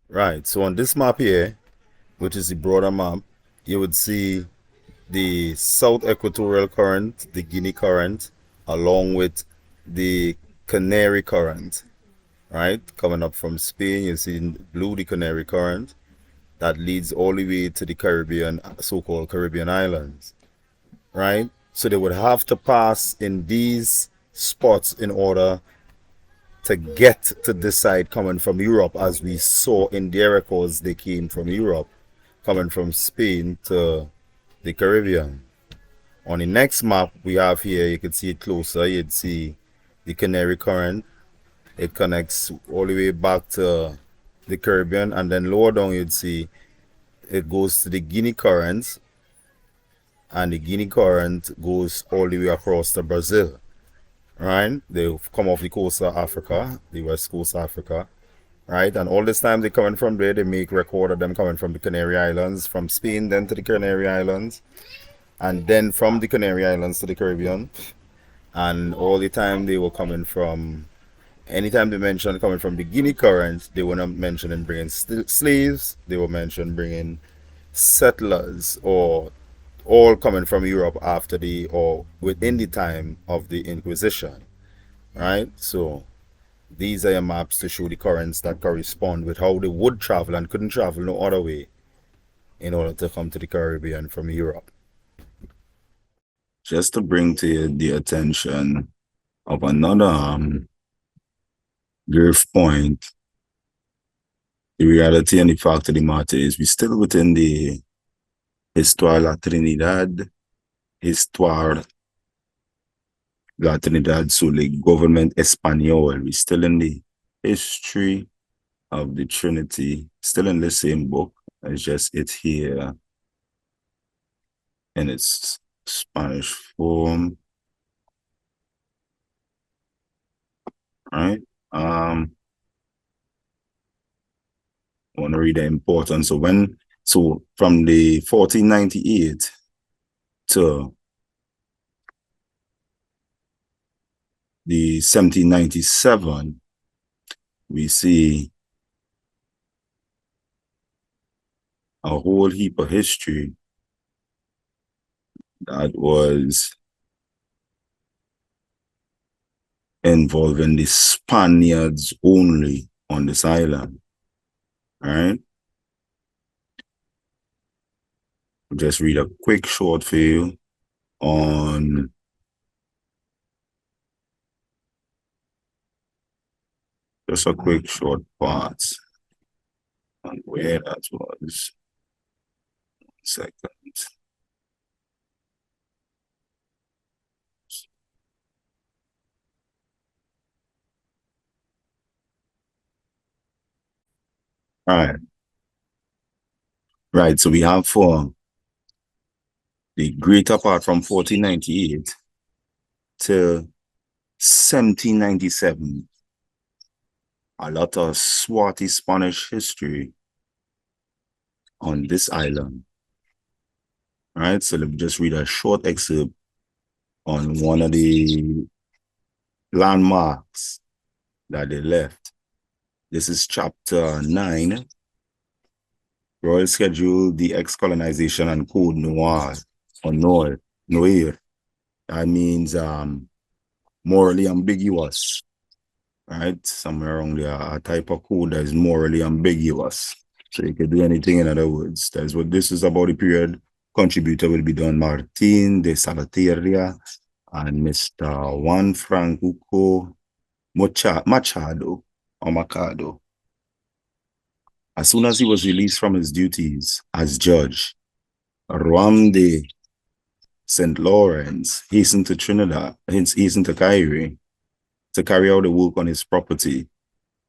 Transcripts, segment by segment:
Right. So on this map here, which is the broader map, you would see the South Equatorial Current, the Guinea Current, along with the Canary Current, right? Coming up from Spain, you see in blue the Canary Current that leads all the way to the Caribbean, so-called Caribbean islands, right? So they would have to pass in these spots in order to get to this side coming from Europe, as we saw in their records, they came from Europe, coming from Spain to the Caribbean. On the next map we have here, you can see it closer, you'd see the Canary Current. It connects all the way back to the Caribbean, and then lower down you'd see it goes to the Guinea Current, and the Guinea Current goes all the way across to Brazil, right? They come off the coast of Africa, the west coast of Africa, right? And all this time they coming from there, they make record of them coming from the Canary Islands, from Spain then to the Canary Islands, and then from the Canary Islands to the Caribbean. And all the time they were coming from, anytime they mentioned coming from the Guinea Current, they were not mentioning bringing slaves, they were mentioned bringing settlers, or all coming from Europe after the or within the time of the Inquisition, right? So these are your maps to show the currents that correspond with how they would travel and couldn't travel no other way in order to come to the Caribbean from Europe. Just to bring to the attention of another grave point, the reality and the fact of the matter is we're still within the Histoire la Trinidad, Histoire la Trinidad, so the government Espanol. We're still in the history of the Trinity, still in the same book. It's just it's here in its Spanish form. Right? I want to read the importance. So from the 1498 to the 1797, we see a whole heap of history that was involving the Spaniards only on this island. All right. I'll just read a quick short for you on just a quick short part on where that was. 1 second. All right. Right. So we have for the greater part from 1498 to 1797, a lot of Swarthy Spanish history on this island. All right. So let me just read a short excerpt on one of the landmarks that they left. This is chapter 9, Royal Schedule, the Ex-Colonization and Code Noir, or Noir. That means morally ambiguous, right? Somewhere around there, a type of code that is morally ambiguous. So you could do anything, in other words. That's what this is about. The period contributor will be Don Martin de Salaterria and Mr. Juan Francisco Machado or Macado. As soon as he was released from his duties as judge, Juan de St. Lawrence hastened to Kairi to carry out the work on his property.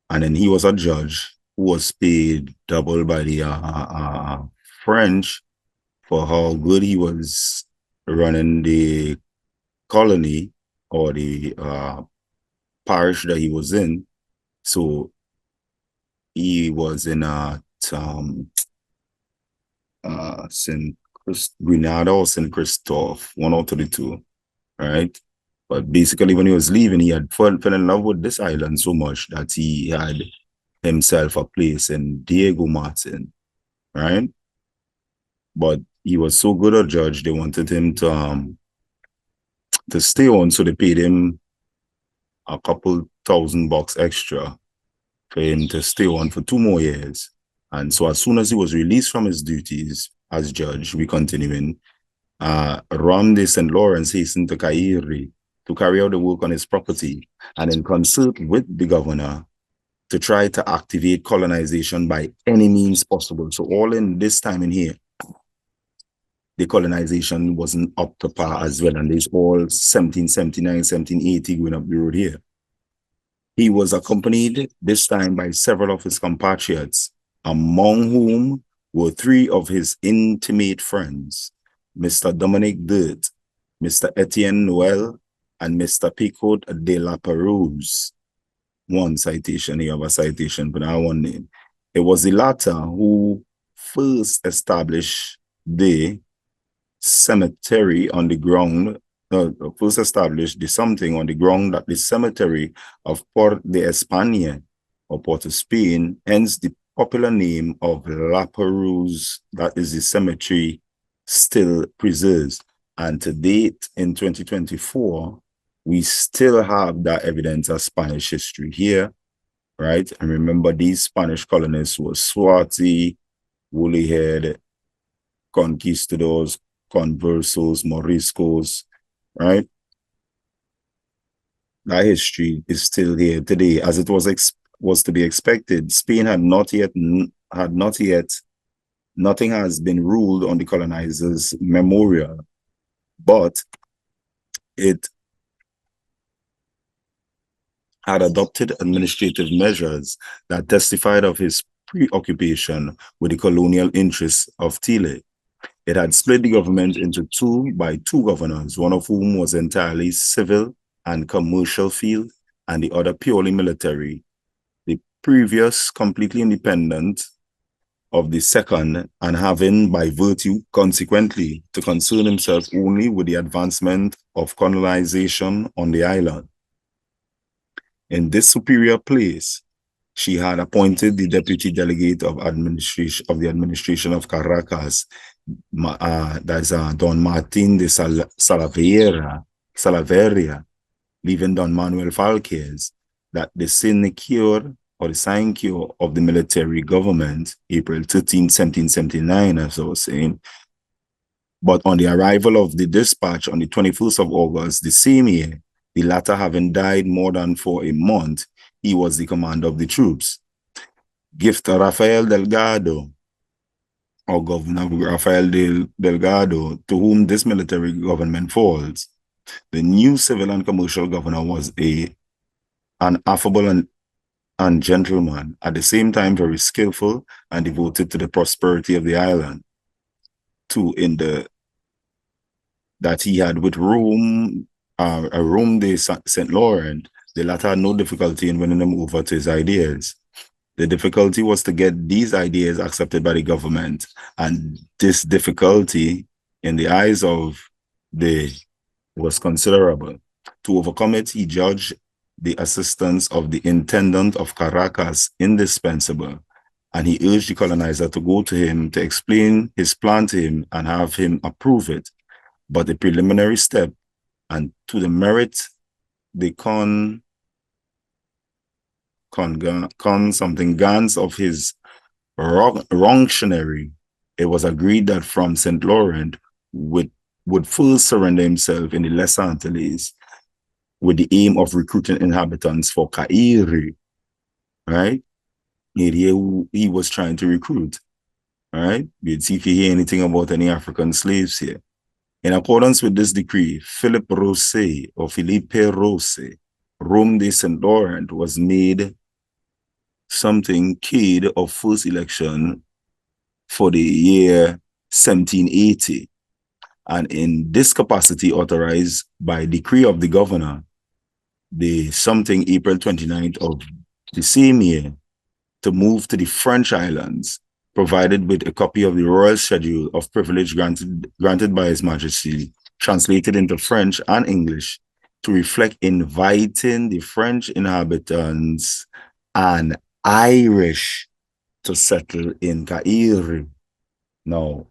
And then he was a judge who was paid double by the French for how good he was running the colony or the parish that he was in. So he was in St. Grenada or St. Christophe, one out of the two, right? But basically, when he was leaving, he had fell in love with this island so much that he had himself a place in Diego Martin, right? But he was so good a judge, they wanted him to stay on, so they paid him a couple $1,000 extra for him to stay on for 2 more years. And so as soon as he was released from his duties as judge, we continuing, Ram de St. Lawrence hastened to Kairi to carry out the work on his property and in concert with the governor to try to activate colonization by any means possible. So all in this time in here, the colonization wasn't up to par as well. And it's all 1779, 1780 going up the road here. He was accompanied this time by several of his compatriots, among whom were 3 of his intimate friends, Mr. Dominic Dirt, Mr. Etienne Noel, and Mr. Picot de la Perouse. One citation, you have a citation for that one name. It was the latter who first established the cemetery on the ground, first established the something on the ground that the cemetery of Port de España or Port of Spain, hence the popular name of La Perouse, that is the cemetery, still preserves. And to date, in 2024, we still have that evidence of Spanish history here, right? And remember, these Spanish colonists were Swarthy, Woollyhead, Conquistadores, Conversos, Moriscos, right? That history is still here today, as it was to be expected. Spain nothing has been ruled on the colonizers' memorial, but it had adopted administrative measures that testified of his preoccupation with the colonial interests of Chile. It had split the government into 2 by 2 governors, one of whom was entirely civil and commercial field, and the other purely military. The previous completely independent of the second, and having by virtue consequently to concern himself only with the advancement of colonization on the island. In this superior place, she had appointed the deputy delegate of the administration of Caracas, that's Don Martin de Salaveria, leaving Don Manuel Falquez, that the sinecure or the sinecure of the military government, April 13, 1779, as I was saying. But on the arrival of the dispatch on the 21st of August, the same year, the latter having died more than for a month, he was the commander of the troops. Gift Rafael Delgado, or Governor Rafael Delgado, to whom this military government falls. The new civil and commercial governor was an affable and gentleman, at the same time very skillful and devoted to the prosperity of the island. That he had with Rome de St. Laurent, the latter had no difficulty in winning them over to his ideas. The difficulty was to get these ideas accepted by the government, and this difficulty in the eyes of was considerable. To overcome it, he judged the assistance of the intendant of Caracas indispensable, and he urged the colonizer to go to him to explain his plan to him and have him approve it. But the preliminary step, and to the merit, the guns of his wrongtionary, it was agreed that from St. Laurent would first surrender himself in the Lesser Antilles with the aim of recruiting inhabitants for Kairi, right? He was trying to recruit, right? You'd see if you hear anything about any African slaves here. In accordance with this decree, Philippe Rose, Rome de St. Laurent, was made something Cade of first election for the year 1780, and in this capacity authorized by decree of the governor, the something April 29th of the same year, to move to the French islands, provided with a copy of the royal schedule of privilege granted by His Majesty, translated into French and English, to reflect inviting the French inhabitants and Irish to settle in Kairi. Now,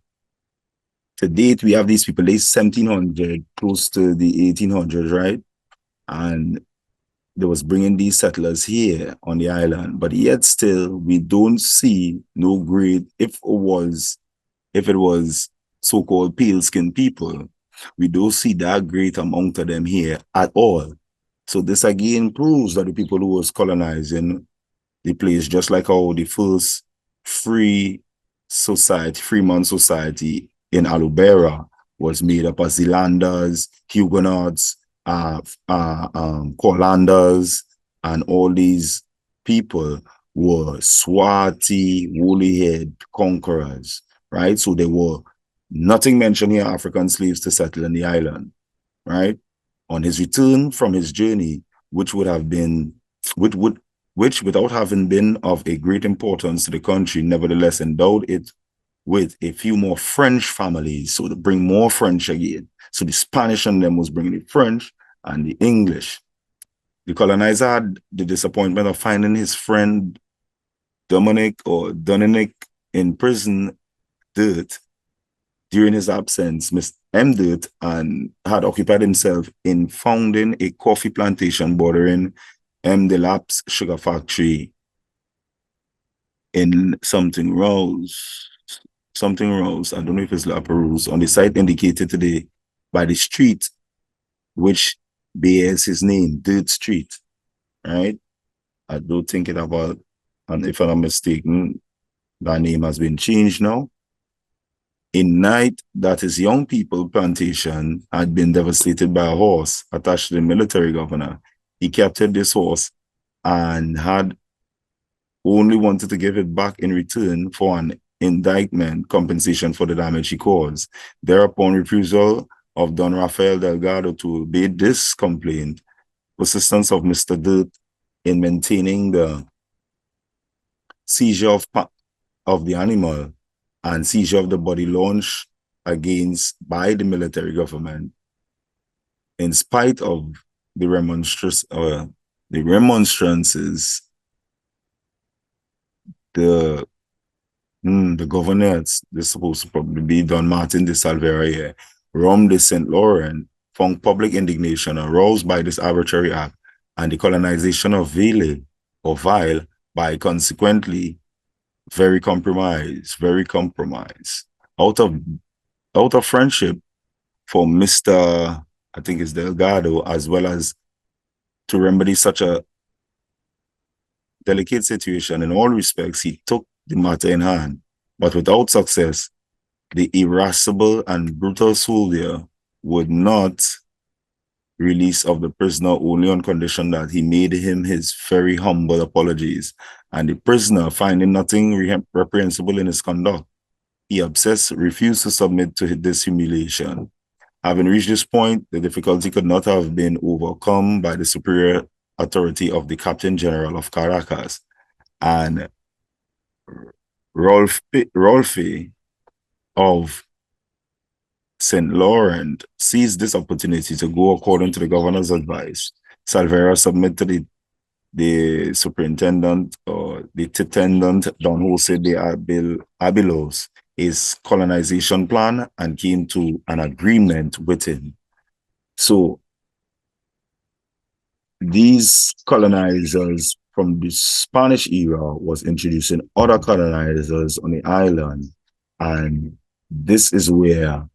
to date, we have these people, late 1700, close to the 1800s, right? And they was bringing these settlers here on the island, but yet still, we don't see no great, if it was so-called pale-skinned people, we don't see that great amount of them here at all. So this again proves that the people who was colonizing the place, just like how the first Freeman society in Alubera was made up of Zealanders, Huguenots, Colanders, and all these people were swarthy, woolly-head conquerors, right? So there were nothing mentioned here, African slaves to settle in the island, right? On his return from his journey, which without having been of a great importance to the country, nevertheless endowed it with a few more French families, so to bring more French again. So the Spanish and them was bringing the French and the English. The colonizer had the disappointment of finding his friend Dominic in prison, Dirt, during his absence. Mr. M. Dirt and had occupied himself in founding a coffee plantation bordering M. Delap's sugar factory in something Rose. I don't know if it's La Perouse, on the site indicated today by the street which bears his name, Dirt Street, right? I don't think it about, and if I'm not mistaken, that name has been changed now. In night that his young people plantation had been devastated by a horse attached to the military governor, he captured this horse and had only wanted to give it back in return for an indictment compensation for the damage he caused. Thereupon, refusal of Don Rafael Delgado to obey this complaint, persistence of Mr. Dirt in maintaining the seizure of the animal and seizure of the body launched by the military government, in spite of the remonstrances, the governor, this is supposed to probably be Don Martin de Salvera here, Rome de St. Laurent, found public indignation aroused by this arbitrary act and the colonization of Ville or Vile by consequently very compromised. Out of friendship for Mr. I think it's Delgado, as well as to remedy such a delicate situation in all respects, he took the matter in hand, but without success. The irascible and brutal soldier would not release of the prisoner only on condition that he made him his very humble apologies. And the prisoner, finding nothing reprehensible in his conduct, he refused to submit to this humiliation. Having reached this point, the difficulty could not have been overcome by the superior authority of the Captain General of Caracas. And Rolfe of St. Laurent seized this opportunity to go according to the governor's advice. Salvera submitted the superintendent or the intendant, Don Jose de Abilos, his colonization plan and came to an agreement with him. So these colonizers from the Spanish era was introducing other colonizers on the island, and this is where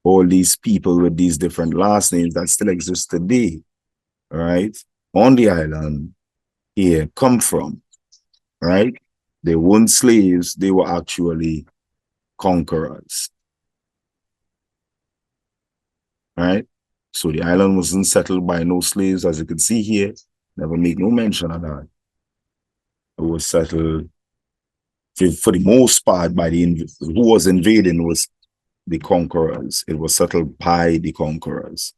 all these people with these different last names that still exist today, right, on the island here come from, right? They weren't slaves, they were actually conquerors, right? So the island wasn't settled by no slaves, as you can see here. Never make no mention of that. It was settled for the most part by who was invading was the conquerors. It was settled by the conquerors.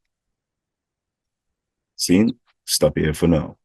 See? Stop here for now.